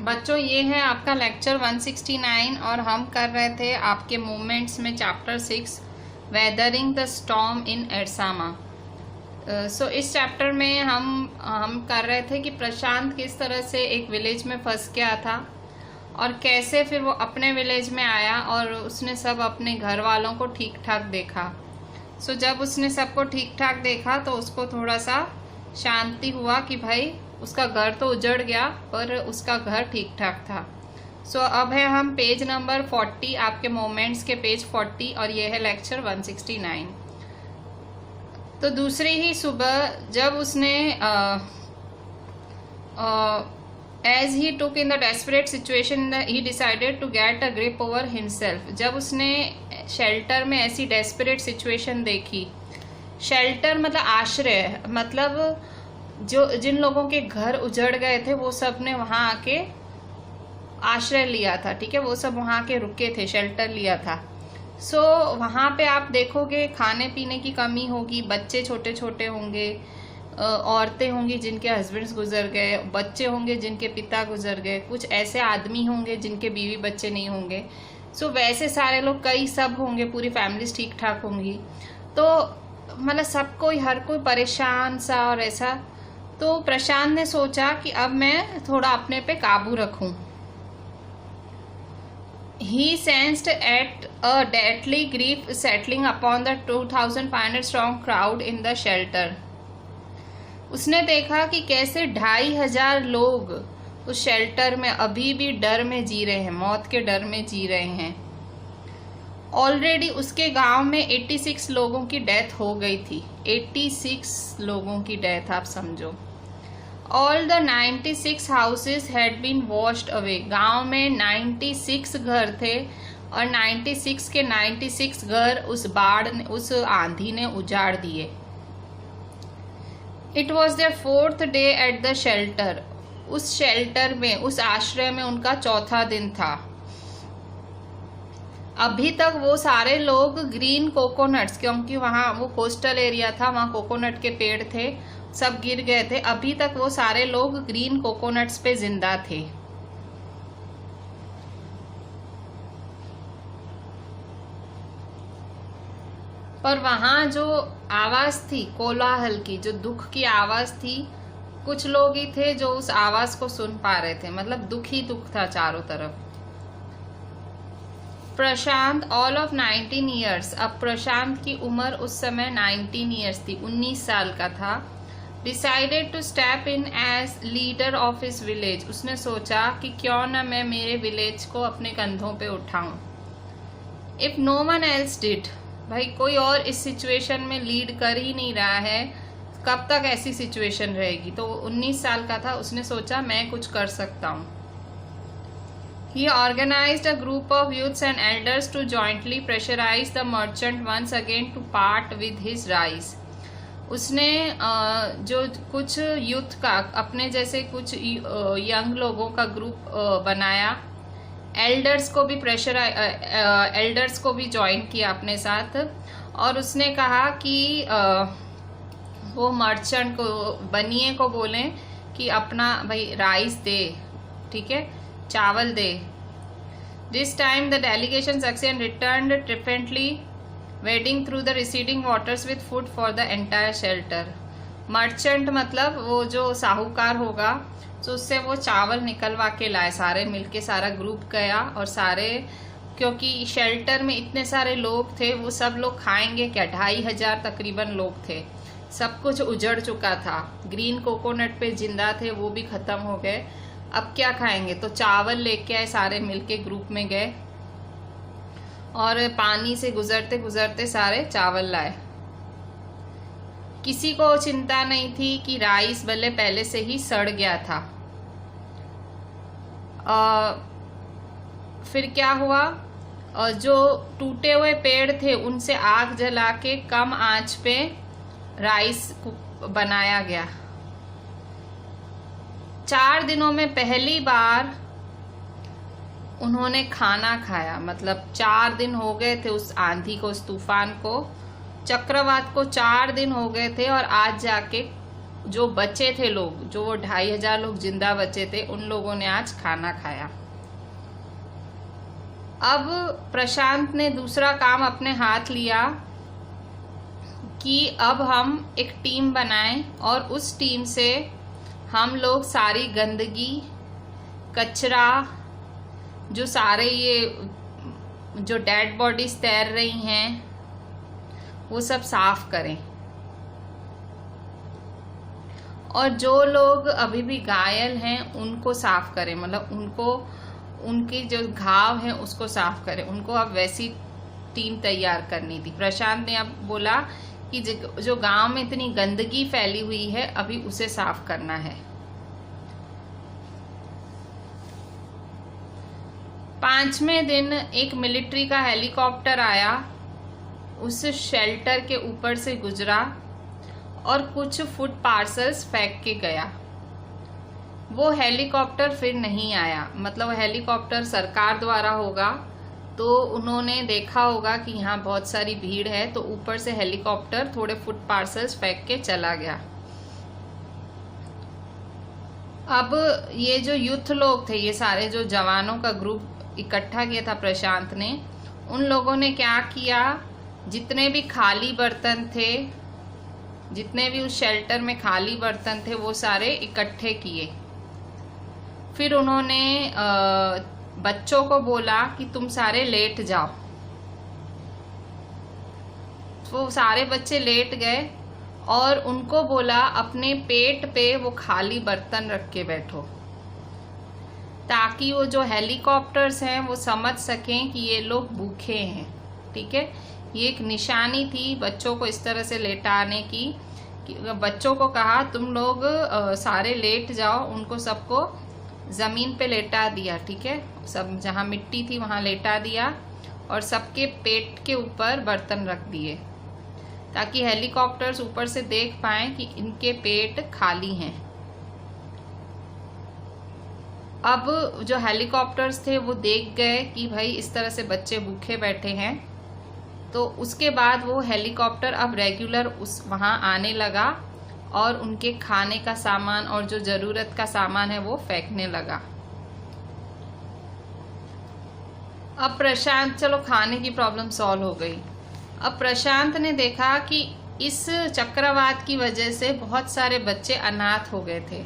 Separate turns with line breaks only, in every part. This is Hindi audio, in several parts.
बच्चों ये है आपका लेक्चर 169 और हम कर रहे थे आपके मूवमेंट्स में chapter 6 weathering the storm in Ersama. So इस चैप्टर में हम कर रहे थे कि प्रशांत किस तरह से एक विलेज में फंस गया था और कैसे फिर वो अपने विलेज में आया और उसने सब अपने घर वालों को ठीक ठाक देखा। सो जब उसने सबको ठीक ठाक देखा तो उसको थोड़ा सा शांति हुआ कि भाई उसका घर तो उजड़ गया पर उसका घर ठीक ठाक था। सो अब है हम पेज नंबर 40, आपके मोमेंट्स के पेज 40 और ये है लेक्चर 169। तो दूसरी ही सुबह जब उसने as he took in the desperate situation he decided to get a grip over himself. जब उसने शेल्टर में ऐसी डेस्परेट सिचुएशन देखी, शेल्टर मतलब आश्रय, मतलब जो जिन लोगों के घर उजड़ गए थे वो सब ने वहां आके आश्रय लिया था, ठीक है, वो सब वहां के रुके थे, शेल्टर लिया था। सो वहां पे आप देखोगे खाने पीने की कमी होगी, बच्चे छोटे छोटे होंगे, औरतें होंगी जिनके हस्बैंड्स गुजर गए, बच्चे होंगे जिनके पिता गुजर गए, कुछ ऐसे आदमी होंगे जिनके बीवी बच्चे नहीं होंगे। सो वैसे सारे लोग कई सब होंगे, पूरी फैमिलीज ठीक ठाक होंगी। तो मतलब सब कोई, हर कोई परेशान सा और ऐसा। तो प्रशांत ने सोचा कि अब मैं थोड़ा अपने पे काबू रखूं। He sensed at a deadly grief settling upon the 2500 strong crowd in the shelter. उसने देखा कि कैसे 2500 लोग उस शेल्टर में अभी भी डर में जी रहे हैं, मौत के डर में जी रहे हैं। ऑलरेडी उसके गांव में 86 लोगों की डेथ हो गई थी, 86 लोगों की डेथ, आप समझो। All the 96 houses had been washed away. गांव में 96 घर थे और 96 के 96 घर उस आंधी ने उजाड़ दिए। It was their 4th day at the shelter. उस शेल्टर में, उस आश्रय में उनका 4था दिन था। अभी तक वो सारे लोग ग्रीन कोकोनट्स, क्योंकि वहां वो कोस्टल एरिया था, वहां कोकोनट के पेड़ थे, सब गिर गए थे। अभी तक वो सारे लोग ग्रीन कोकोनट्स पे जिंदा थे। पर वहां जो आवाज थी कोलाहल की, जो दुख की आवाज थी, कुछ लोग ही थे जो उस आवाज को सुन पा रहे थे, मतलब दुख ही दुख था चारों तरफ। प्रशांत ऑल ऑफ 19 ईयर्स, अब प्रशांत की उम्र उस समय 19 ईयर्स थी, 19 साल का था। Decided to step in as leader of his village. उसने सोचा कि क्यों न मैं मेरे विलेज को अपने कंधों पे उठाऊं। If no one else did, भाई कोई और इस सिचुएशन में लीड कर ही नहीं रहा है, कब तक ऐसी सिचुएशन रहेगी। तो 19 साल का था, उसने सोचा मैं कुछ कर सकता हूं। He organized a group of youths and elders to jointly pressurize the merchant once again to part with his rice. उसने जो कुछ यूथ का, अपने जैसे कुछ यंग लोगों का ग्रुप बनाया, एल्डर्स को भी एल्डर्स को भी ज्वाइन किया अपने साथ, और उसने कहा कि वो मर्चेंट को, बनिए को बोलें कि अपना भाई राइस दे, ठीक है, चावल दे। This time the delegation success returned triumphantly wading through the receding waters with food for the entire shelter. Merchant मतलब वो जो साहूकार होगा, तो उससे वो चावल निकलवा के लाए, सारे मिलके सारा ग्रुप गया और सारे, क्योंकि शेल्टर में इतने सारे लोग थे, वो सब लोग खाएंगे क्या, 2500 तकरीबन लोग थे, सब कुछ उजड़ चुका था, ग्रीन कोकोनट पे जिंदा थे वो भी खत्म हो गए, अब क्या खाएंगे। तो चावल लेके आए, सारे मिलके ग्रुप में गए और पानी से गुजरते गुजरते सारे चावल लाए। किसी को चिंता नहीं थी कि राइस भले पहले से ही सड़ गया था। फिर क्या हुआ, जो टूटे हुए पेड़ थे उनसे आग जला के कम आंच पे राइस बनाया गया। 4 दिनों में पहली बार उन्होंने खाना खाया, मतलब 4 दिन हो गए थे उस आंधी को, उस तूफान को, चक्रवात को 4 दिन हो गए थे और आज जाके जो बचे थे लोग, जो 2500 लोग जिंदा बचे थे, उन लोगों ने आज खाना खाया। अब प्रशांत ने दूसरा काम अपने हाथ लिया कि अब हम एक टीम बनाएं और उस टीम से हम लोग सारी गंदगी, कचरा, जो सारे ये जो डेड बॉडीज तैर रही हैं वो सब साफ करें, और जो लोग अभी भी घायल हैं उनको साफ करें, मतलब उनकी जो घाव है उसको साफ करें। उनको अब वैसी टीम तैयार करनी थी। प्रशांत ने अब बोला कि जो गांव में इतनी गंदगी फैली हुई है अभी उसे साफ करना है। 5वें दिन एक मिलिट्री का हेलीकॉप्टर आया, उस शेल्टर के ऊपर से गुजरा और कुछ फूड पार्सल्स फेंक के गया। वो हेलीकॉप्टर फिर नहीं आया, मतलब हेलीकॉप्टर सरकार द्वारा होगा, तो उन्होंने देखा होगा कि यहाँ बहुत सारी भीड़ है, तो ऊपर से हेलीकॉप्टर थोड़े फूड पार्सल्स फेंक के चला गया। अब ये जो यूथ लोग थे, ये सारे जो जवानों का ग्रुप इकट्ठा किया था प्रशांत ने, उन लोगों ने क्या किया, जितने भी खाली बर्तन थे, जितने भी उस शेल्टर में खाली बर्तन थे, वो सारे इकट्ठे किए। फिर उन्होंने बच्चों को बोला कि तुम सारे लेट जाओ। वो सारे बच्चे लेट गए और उनको बोला अपने पेट पे वो खाली बर्तन रख के बैठो, ताकि वो जो हेलीकॉप्टर्स हैं वो समझ सकें कि ये लोग भूखे हैं। ठीक है, ये एक निशानी थी बच्चों को इस तरह से लेटाने की। कि बच्चों को कहा तुम लोग सारे लेट जाओ, उनको सबको जमीन पे लेटा दिया। ठीक है, सब जहाँ मिट्टी थी वहां लेटा दिया और सबके पेट के ऊपर बर्तन रख दिए, ताकि हेलीकॉप्टर्स ऊपर से देख पाएं कि इनके पेट खाली हैं। अब जो हेलीकॉप्टर्स थे वो देख गए कि भाई इस तरह से बच्चे भूखे बैठे हैं, तो उसके बाद वो हेलीकॉप्टर अब रेगुलर वहां आने लगा और उनके खाने का सामान और जो जरूरत का सामान है वो फेंकने लगा। अब प्रशांत, चलो खाने की प्रॉब्लम सॉल्व हो गई। अब प्रशांत ने देखा कि इस चक्रवात की वजह से बहुत सारे बच्चे अनाथ हो गए थे।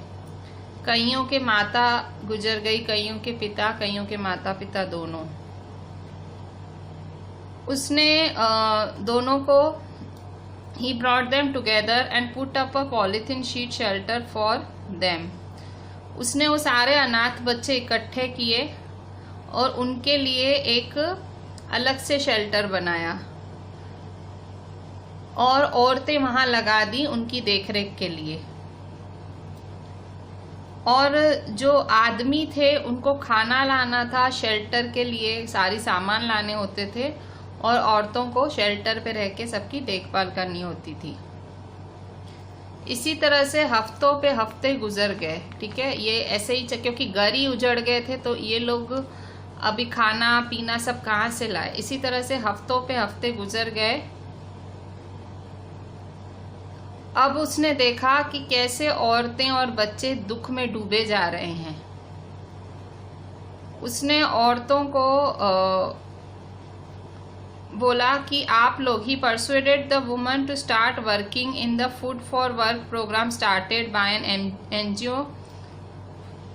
कईयों के माता गुजर गई, कईयों के पिता, कईयों के माता पिता दोनों। उसने दोनों को he brought them together and put up a polythene sheet shelter for them. उसने वो सारे अनाथ बच्चे इकट्ठे किए और उनके लिए एक अलग से शेल्टर बनाया और औरतें वहां लगा दी उनकी देखरेख के लिए। और जो आदमी थे उनको खाना लाना था, शेल्टर के लिए सारी सामान लाने होते थे, और औरतों को शेल्टर पे रह के सबकी देखभाल करनी होती थी। इसी तरह से हफ्तों पे हफ्ते गुजर गए। ठीक है, ये ऐसे ही, क्योंकि घर ही उजड़ गए थे तो ये लोग अभी खाना पीना सब कहाँ से लाए। इसी तरह से हफ्तों पे हफ्ते गुजर गए। अब उसने देखा कि कैसे औरतें और बच्चे दुख में डूबे जा रहे हैं। उसने औरतों को बोला कि आप लोग, he persuaded the women to start working in the food for work programme started by an NGO.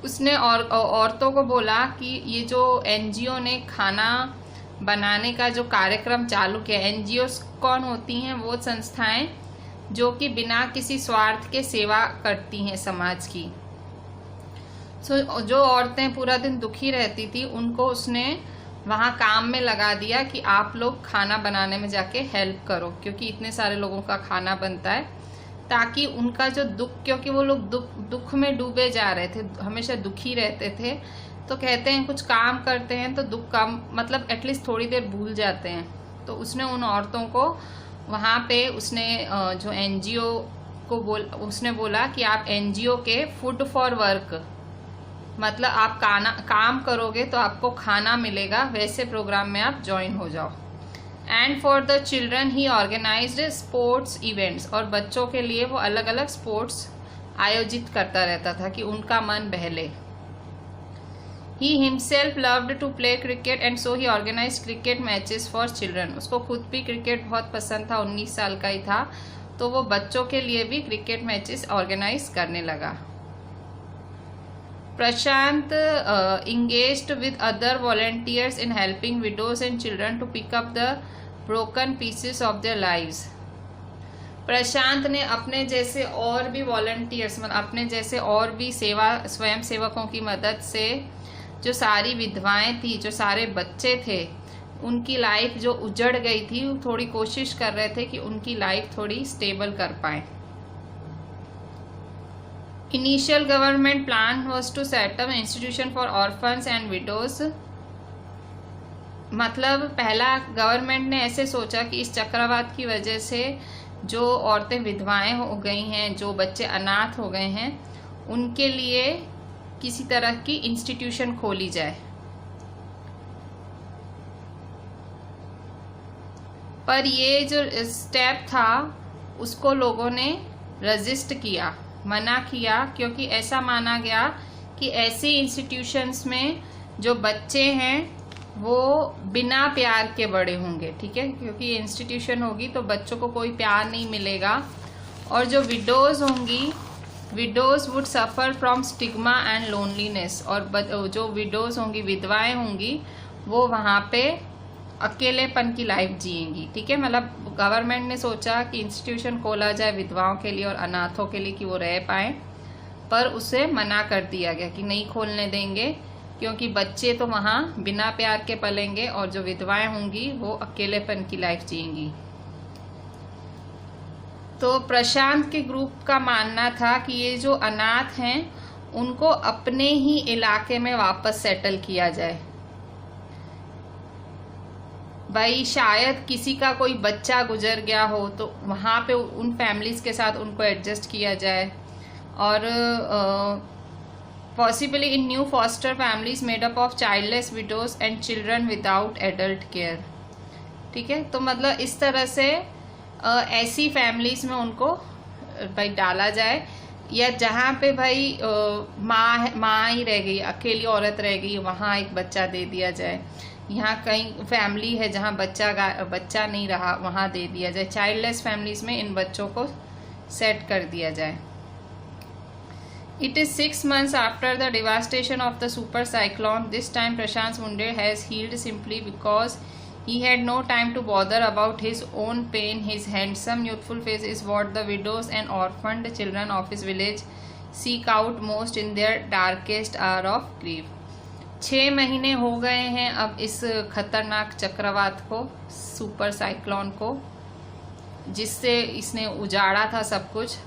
उसने औरतों को बोला कि ये जो एनजीओ ने खाना बनाने का जो कार्यक्रम चालू किया, एनजीओ कौन होती हैं? वो संस्थाएं जो कि बिना किसी स्वार्थ के सेवा करती हैं समाज की। जो औरतें पूरा दिन दुखी रहती थी उनको उसने वहां काम में लगा दिया कि आप लोग खाना बनाने में जाके हेल्प करो, क्योंकि इतने सारे लोगों का खाना बनता है, ताकि उनका जो दुख, क्योंकि वो लोग दुख में डूबे जा रहे थे, हमेशा दुखी रहते थे, तो कहते हैं कुछ काम करते हैं तो दुख कम, मतलब एटलीस्ट थोड़ी देर भूल जाते हैं। तो उसने उन औरतों को वहां पे उसने जो एनजीओ को उसने बोला कि आप एनजीओ के फूड फॉर वर्क, मतलब आप काम करोगे तो आपको खाना मिलेगा, वैसे प्रोग्राम में आप ज्वाइन हो जाओ। And for the children he organised sports events, और बच्चों के लिए वो अलग अलग स्पोर्ट्स आयोजित करता रहता था कि उनका मन बहले। He himself loved to play cricket and so he organized cricket matches for children. उसको खुद भी क्रिकेट बहुत पसंद था, 19 साल का ही था, तो वो बच्चों के लिए भी क्रिकेट मैचेस ऑर्गेनाइज करने लगा। प्रशांत engaged with other volunteers in helping widows and children to pick up the broken pieces of their lives. प्रशांत ने अपने जैसे और भी वॉलंटियर्स, मतलब अपने जैसे और भी स्वयं सेवकों की मदद से जो सारी विधवाएं थी, जो सारे बच्चे थे, उनकी लाइफ जो उजड़ गई थी, थोड़ी कोशिश कर रहे थे कि उनकी लाइफ थोड़ी स्टेबल कर पाए। Initial government plan was to set up institution for orphans and widows. मतलब पहला गवर्नमेंट ने ऐसे सोचा कि इस चक्रवात की वजह से जो औरतें विधवाएं हो गई हैं, जो बच्चे अनाथ हो गए हैं, उनके लिए किसी तरह की इंस्टीट्यूशन खोली जाए। पर ये जो स्टेप था उसको लोगों ने रजिस्ट किया, मना किया, क्योंकि ऐसा माना गया कि ऐसे इंस्टीट्यूशंस में जो बच्चे हैं वो बिना प्यार के बड़े होंगे, ठीक है, क्योंकि ये इंस्टीट्यूशन होगी तो बच्चों को कोई प्यार नहीं मिलेगा। और जो विडोज होंगी, widows would suffer from stigma and loneliness, और जो विडोज होंगी, विधवाएं होंगी, वो वहाँ पे अकेलेपन की लाइफ जिएंगी, ठीक है। मतलब गवर्नमेंट ने सोचा कि इंस्टीट्यूशन खोला जाए विधवाओं के लिए और अनाथों के लिए कि वो रह पाएँ, पर उसे मना कर दिया गया कि नहीं खोलने देंगे, क्योंकि बच्चे तो वहाँ बिना प्यार के पलेंगे और जो विधवाएं होंगी वो अकेलेपन की लाइफ जिएंगी। तो प्रशांत के ग्रुप का मानना था कि ये जो अनाथ हैं उनको अपने ही इलाके में वापस सेटल किया जाए। भाई शायद किसी का कोई बच्चा गुजर गया हो तो वहाँ पे उन फैमिलीज के साथ उनको एडजस्ट किया जाए, और possibly in new foster families made up of childless widows and children without adult care, ठीक है। तो मतलब इस तरह से ऐसी फैमिलीज में उनको भाई डाला जाए, या जहाँ पे भाई माँ ही रह गई, अकेली औरत रह गई, वहाँ एक बच्चा दे दिया जाए। यहाँ कई फैमिली है जहाँ बच्चा नहीं रहा, वहाँ दे दिया जाए। चाइल्डलेस फैमिलीज में इन बच्चों को सेट कर दिया जाए। It is 6 months after the devastation of the super cyclone. This time Prashant's wound has healed simply because he had no time to bother about his own pain. His handsome, youthful face is what the widows and orphaned children of his village seek out most in their darkest hour of grief. 6 महीने हो गए हैं अब इस खतरनाक चक्रवात को, सुपर साइक्लोन को, जिससे इसने उजाड़ा था सब कुछ।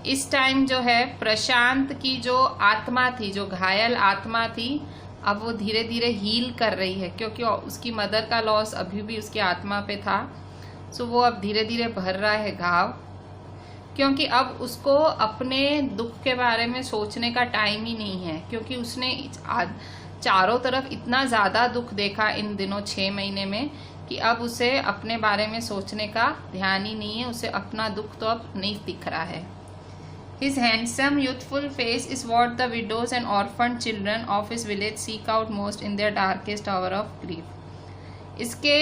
इस टाइम जो है प्रशांत की जो आत्मा थी, जो घायल आत्मा थी, अब वो धीरे धीरे हील कर रही है, क्योंकि उसकी मदर का लॉस अभी भी उसकी आत्मा पे था। सो वो अब धीरे धीरे भर रहा है घाव, क्योंकि अब उसको अपने दुख के बारे में सोचने का टाइम ही नहीं है, क्योंकि उसने चारों तरफ इतना ज़्यादा दुख देखा इन दिनों 6 महीने में कि अब उसे अपने बारे में सोचने का ध्यान ही नहीं है। उसे अपना दुख तो अब नहीं दिख रहा है। His handsome, youthful face is what the widows and orphaned children of his village seek out most in their darkest hour of grief. इसके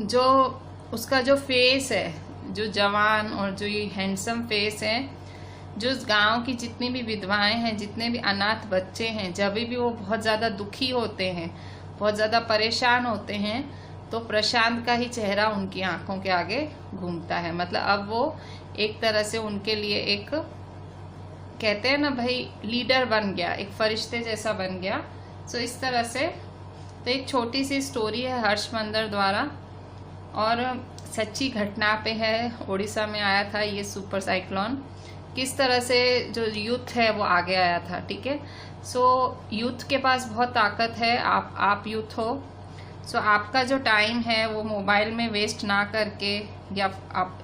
जो उसका जो फेस है, जो जवान और जो ये हैंडसम फेस है, जो उस गांव की जितनी भी विधवाएं हैं, जितने भी अनाथ बच्चे हैं, जब भी वो बहुत ज़्यादा दुखी होते हैं, बहुत ज़्यादा परेशान होते हैं, तो प्रशांत का ही चेहरा उनकी आंखों के आगे घूमता है। मतलब अब वो एक तरह से उनके लिए एक, कहते हैं ना भाई, लीडर बन गया, एक फरिश्ते जैसा बन गया। सो इस तरह से तो एक छोटी सी स्टोरी है हर्षमंदर द्वारा, और सच्ची घटना पे है। उड़ीसा में आया था ये सुपर साइक्लोन, किस तरह से जो यूथ है वो आगे आया था, ठीक है। सो यूथ के पास बहुत ताकत है। आप यूथ हो, सो आपका जो टाइम है वो मोबाइल में वेस्ट ना करके, या आप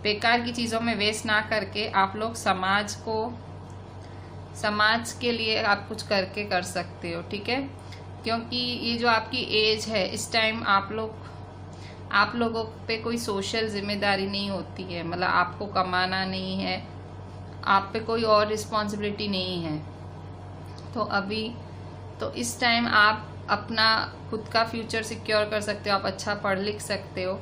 बेकार की चीज़ों में वेस्ट ना करके, आप लोग समाज के लिए आप कुछ करके कर सकते हो, ठीक है। क्योंकि ये जो आपकी एज है, इस टाइम आप लोग आप लोगों पे कोई सोशल जिम्मेदारी नहीं होती है, मतलब आपको कमाना नहीं है, आप पे कोई और रिस्पॉन्सिबिलिटी नहीं है। तो अभी तो इस टाइम आप अपना खुद का फ्यूचर सिक्योर कर सकते हो, आप अच्छा पढ़ लिख सकते हो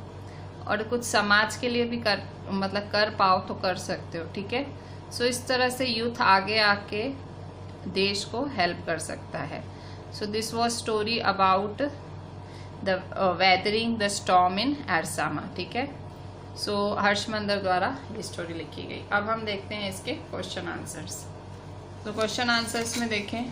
और कुछ समाज के लिए भी कर पाओ तो कर सकते हो, ठीक है। सो इस तरह से यूथ आगे आके देश को हेल्प कर सकता है। So this was story about the weathering the storm in Ersama, ठीक है। सो हर्षमंदर द्वारा ये स्टोरी लिखी गई। अब हम देखते हैं इसके क्वेश्चन आंसर्स। तो क्वेश्चन आंसर्स में देखें,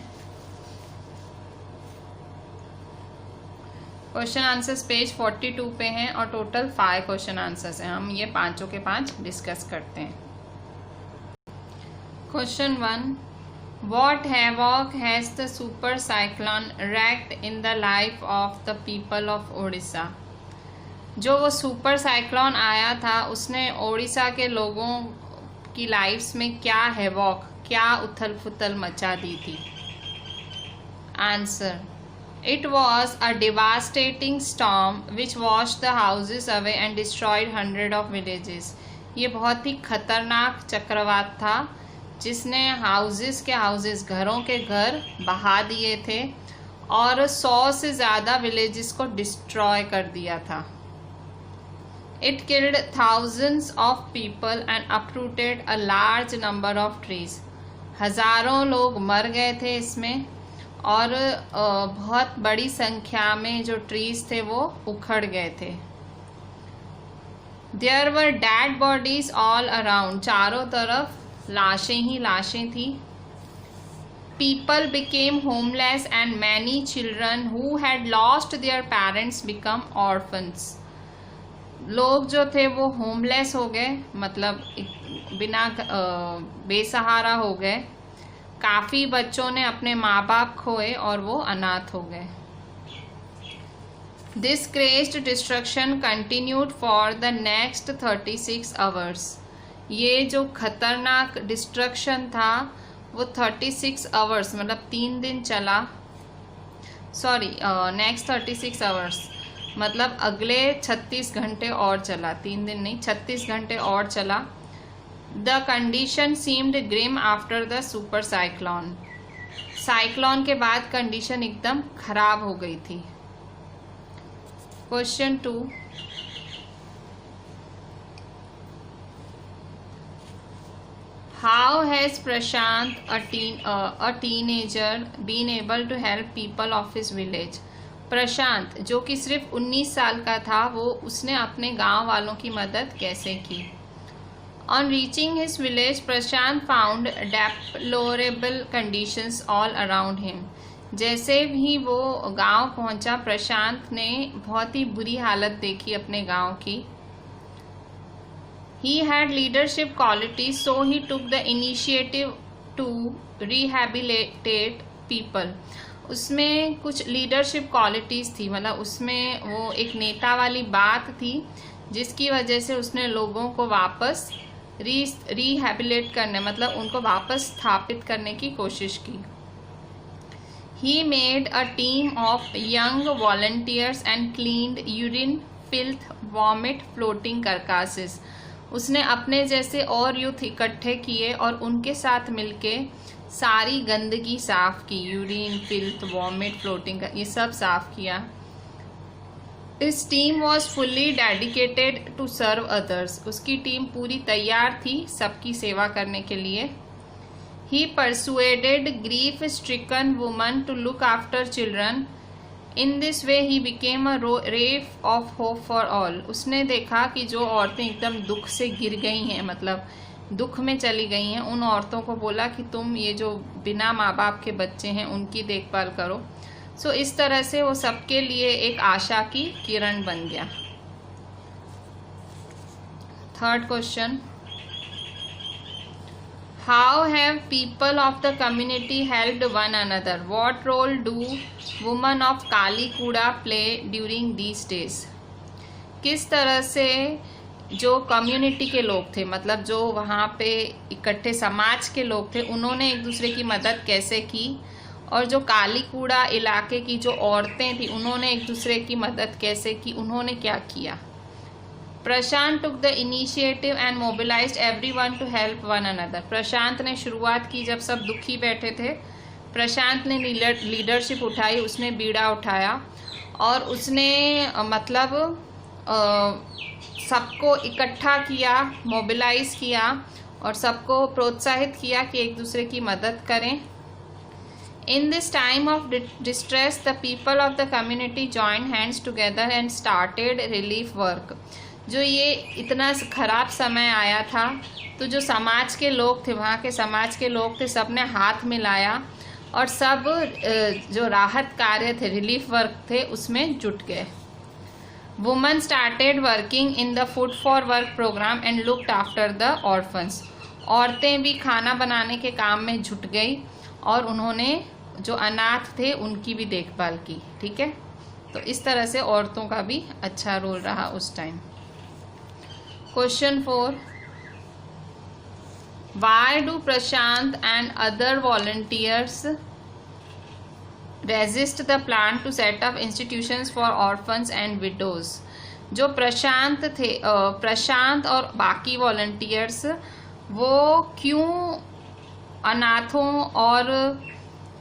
क्वेश्चन आंसर्स पेज 42 पे हैं और टोटल 5 क्वेश्चन आंसर्स हैं। हम ये पांचों के 5 डिस्कस करते हैं। Question 1, What havoc has the super cyclone wreaked in the life of the people of Odisha? जो वो सुपर साइक्लोन आया था उसने ओडिशा के लोगों की लाइफ्स में क्या हैवॉक, क्या उथल पुथल मचा दी थी? Answer, It was a devastating storm which washed the houses away and destroyed hundreds of villages. ये बहुत ही खतरनाक चक्रवात था जिसने घरों के घर बहा दिए थे और 100 से ज़्यादा विलेजेस को डिस्ट्रॉय कर दिया था। It killed thousands of people and uprooted a large number of trees. हज़ारों लोग मर गए थे इसमें और बहुत बड़ी संख्या में जो ट्रीज थे वो उखड़ गए थे। There were dead bodies all around. चारों तरफ लाशें ही लाशें थी। People became homeless and many children who had lost their parents become orphans. लोग जो थे वो होमलेस हो गए, मतलब बिना बेसहारा हो गए। काफ़ी बच्चों ने अपने माँ बाप खोए और वो अनाथ हो गए। This crazed destruction continued for the next 36 hours. ये जो खतरनाक डिस्ट्रक्शन था वो 36 आवर्स मतलब 3 दिन चला। नेक्स्ट 36 आवर्स मतलब अगले 36 घंटे और चला, 3 दिन नहीं 36 घंटे और चला। The condition seemed grim after the super cyclone. Cyclone के बाद कंडीशन एकदम खराब हो गई थी। Question 2, How has Prashant, a teenager, been able to help people of his village? प्रशांत जो कि सिर्फ 19 साल का था वो उसने अपने गांव वालों की मदद कैसे की? On reaching his village, Prashant found deplorable conditions all around him. जैसे भी वो गांव पहुंचा प्रशांत ने बहुत ही बुरी हालत देखी अपने गांव की। He had leadership qualities, so he took the initiative to rehabilitate people. उसमें कुछ लीडरशिप क्वालिटीज़ थी, मतलब उसमें वो एक नेता वाली बात थी जिसकी वजह से उसने लोगों को वापस रिहैबिलिटेट करने मतलब उनको वापस स्थापित करने की कोशिश की। He made a team of young volunteers and cleaned urine, filth, vomit, floating carcasses. उसने अपने जैसे और यूथ इकट्ठे किए और उनके साथ मिलके सारी गंदगी साफ की, यूरिन, फिल्थ, वॉमिट, फ्लोटिंग, ये सब साफ किया। His team was fully dedicated to serve others. उसकी टीम पूरी तैयार थी सबकी सेवा करने के लिए। He persuaded grief-stricken women to look after children. In this way he became a ray of hope for all. उसने देखा कि जो औरतें एकदम दुख से गिर गई हैं, मतलब दुख में चली गई हैं, उन औरतों को बोला कि तुम ये जो बिना माँ बाप के बच्चे हैं उनकी देखभाल करो। सो इस तरह से वो सबके लिए एक आशा की किरण बन गया। Third question, how have people of the community helped one another? What role do women of Kalikuda play during these days? किस तरह से जो कम्युनिटी के लोग थे, मतलब जो वहाँ पे इकट्ठे समाज के लोग थे, उन्होंने एक दूसरे की मदद कैसे की? और जो कालीकूड़ा इलाके की जो औरतें थी उन्होंने एक दूसरे की मदद कैसे की, उन्होंने क्या किया? Prashant took the initiative and mobilised everyone to help one another. Prashant ने शुरुआत की जब सब दुखी बैठे थे। प्रशांत ने लीडरशिप उठाई, उसने बीड़ा उठाया और उसने मतलब सबको इकट्ठा किया, मोबिलाइज किया और सबको प्रोत्साहित किया कि एक दूसरे की मदद करें। In this time of distress, the people of the community joined hands together and started relief work. जो ये इतना खराब समय आया था तो जो समाज के लोग थे, वहाँ के समाज के लोग थे, सब ने हाथ मिलाया और सब जो राहत कार्य थे, रिलीफ वर्क थे, उसमें जुट गए। Women started working in the food for work programme and looked after the orphans. औरतें भी खाना बनाने के काम में जुट गई और उन्होंने जो अनाथ थे उनकी भी देखभाल की। ठीक है, तो इस तरह से औरतों का भी अच्छा रोल रहा उस time. Question 4, why do Prashant and other volunteers resist the plan to set up institutions for orphans and widows. जो प्रशांत और बाकी वॉलंटियर्स वो क्यों अनाथों और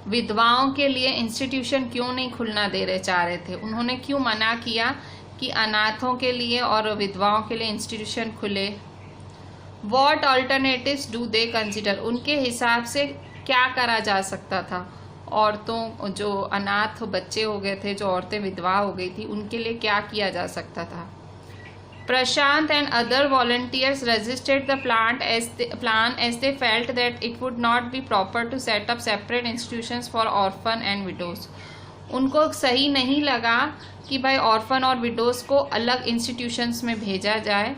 विधवाओं के लिए इंस्टीट्यूशन क्यों नहीं खुलना चाह रहे थे? उन्होंने क्यों मना किया कि अनाथों के लिए और विधवाओं के लिए इंस्टीट्यूशन खुले? What alternatives do they consider. उनके हिसाब से क्या करा जा सकता था? औरतों, जो अनाथ बच्चे हो गए थे, जो औरतें विधवा हो गई थी, उनके लिए क्या किया जा सकता था? Prashant and other volunteers resisted the plan as they felt that it would not be proper to set up separate institutions for orphan and widows. उनको सही नहीं लगा कि भाई ऑर्फन और विडोज को अलग इंस्टीट्यूशंस में भेजा जाए।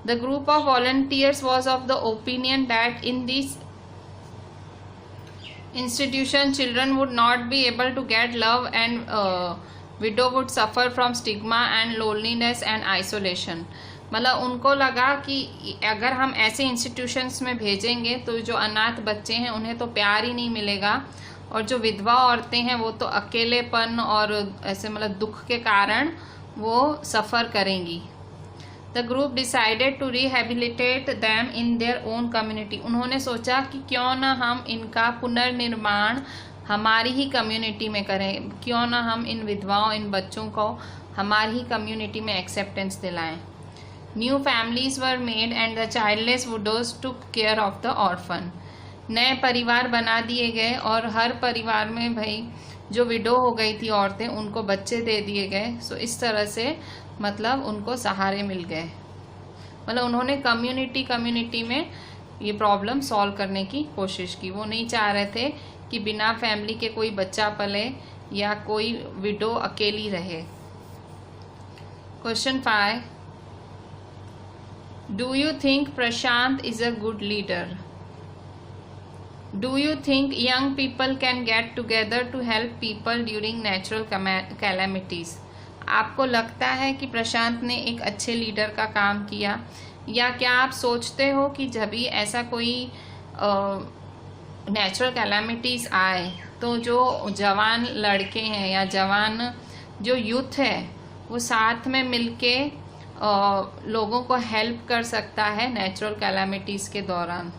The group of volunteers was of the opinion that in these institutions children would not be able to get love and widow would suffer from stigma and loneliness and isolation. मतलब उनको लगा कि अगर हम ऐसे इंस्टीट्यूशंस में भेजेंगे तो जो अनाथ बच्चे हैं उन्हें तो प्यार ही नहीं मिलेगा और जो विधवा औरतें हैं वो तो अकेलेपन और ऐसे मतलब दुख के कारण वो सफ़र करेंगी। The group decided to rehabilitate them in their own community. उन्होंने सोचा कि क्यों ना हम इनका पुनर्निर्माण हमारी ही कम्युनिटी में करें, क्यों ना हम इन विधवाओं, इन बच्चों को हमारी ही कम्युनिटी में एक्सेप्टेंस दिलाएं। New families were made and the childless widows took care of the orphan. नए परिवार बना दिए गए और हर परिवार में भाई जो विडो हो गई थी औरतें, उनको बच्चे दे दिए गए। सो इस तरह से मतलब उनको सहारे मिल गए। मतलब उन्होंने कम्युनिटी में ये प्रॉब्लम सॉल्व करने की कोशिश की। वो नहीं चाह रहे थे कि बिना फैमिली के कोई बच्चा पले या कोई विडो अकेली रहे। Question 5, do you think Prashant is a good leader? Do you think young people can get together to help people during natural calamities? आपको लगता है कि प्रशांत ने एक अच्छे लीडर का काम किया, या क्या आप सोचते हो कि जब भी ऐसा कोई नेचुरल कैलेमिटीज़ आए तो जो जवान लड़के हैं या जवान जो यूथ है वो साथ में मिलके लोगों को हेल्प कर सकता है नेचुरल कैलेमिटीज़ के दौरान?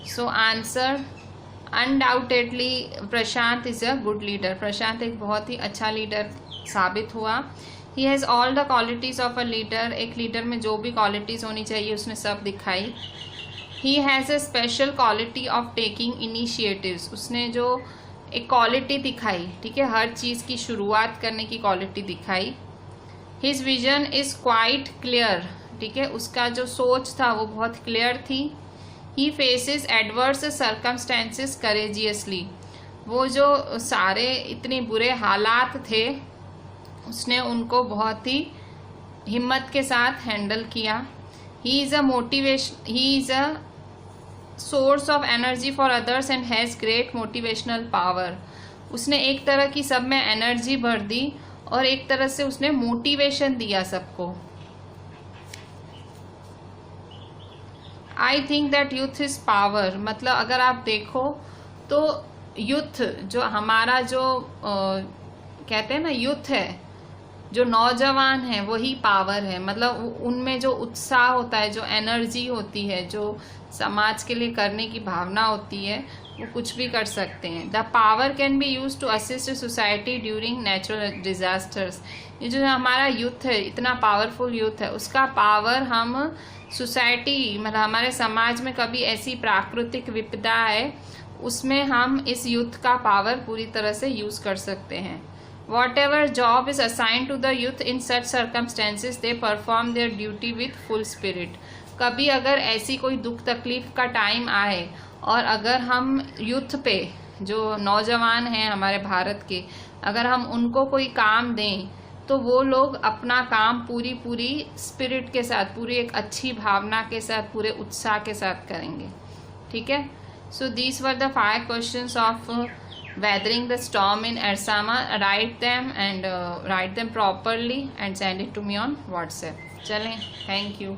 So answer, undoubtedly Prashant is a good leader. Prashant एक बहुत ही अच्छा लीडर साबित हुआ। He has all the qualities of a leader. एक लीडर में जो भी क्वालिटीज़ होनी चाहिए उसने सब दिखाई। He has a special quality of taking initiatives. उसने जो एक क्वालिटी दिखाई, ठीक है, हर चीज़ की शुरुआत करने की क्वालिटी दिखाई। His vision is quite clear, ठीक है, उसका जो सोच था वो बहुत क्लियर थी। He faces adverse circumstances courageously. वो जो सारे इतने बुरे हालात थे उसने उनको बहुत ही हिम्मत के साथ हैंडल किया। He is a source of energy for others and has great motivational power. उसने एक तरह की सब में एनर्जी भर दी और एक तरह से उसने मोटिवेशन दिया सबको। I think that youth is power. मतलब अगर आप देखो तो यूथ जो हमारा जो कहते हैं ना यूथ है, जो नौजवान है वही पावर है, मतलब उनमें जो उत्साह होता है, जो एनर्जी होती है, जो समाज के लिए करने की भावना होती है, वो कुछ भी कर सकते हैं। The power can be use to assist society during natural disasters. ये जो हमारा यूथ है, इतना पावरफुल यूथ है, उसका पावर हम सोसाइटी, मतलब हमारे समाज में कभी ऐसी प्राकृतिक विपदा है उसमें हम इस यूथ का पावर पूरी तरह से यूज कर सकते हैं। Whatever job is assigned to the youth in such circumstances, they perform their duty with full spirit. कभी अगर ऐसी कोई दुख तकलीफ का टाइम आए और अगर हम यूथ पे, जो नौजवान हैं हमारे भारत के, अगर हम उनको कोई काम दें तो वो लोग अपना काम पूरी स्पिरिट के साथ, पूरी एक अच्छी भावना के साथ, पूरे उत्साह के साथ करेंगे। ठीक है। So these were the 5 questions of weathering the storm in Ersama. Write them and write them properly and send it to me on WhatsApp. चलें, thank you.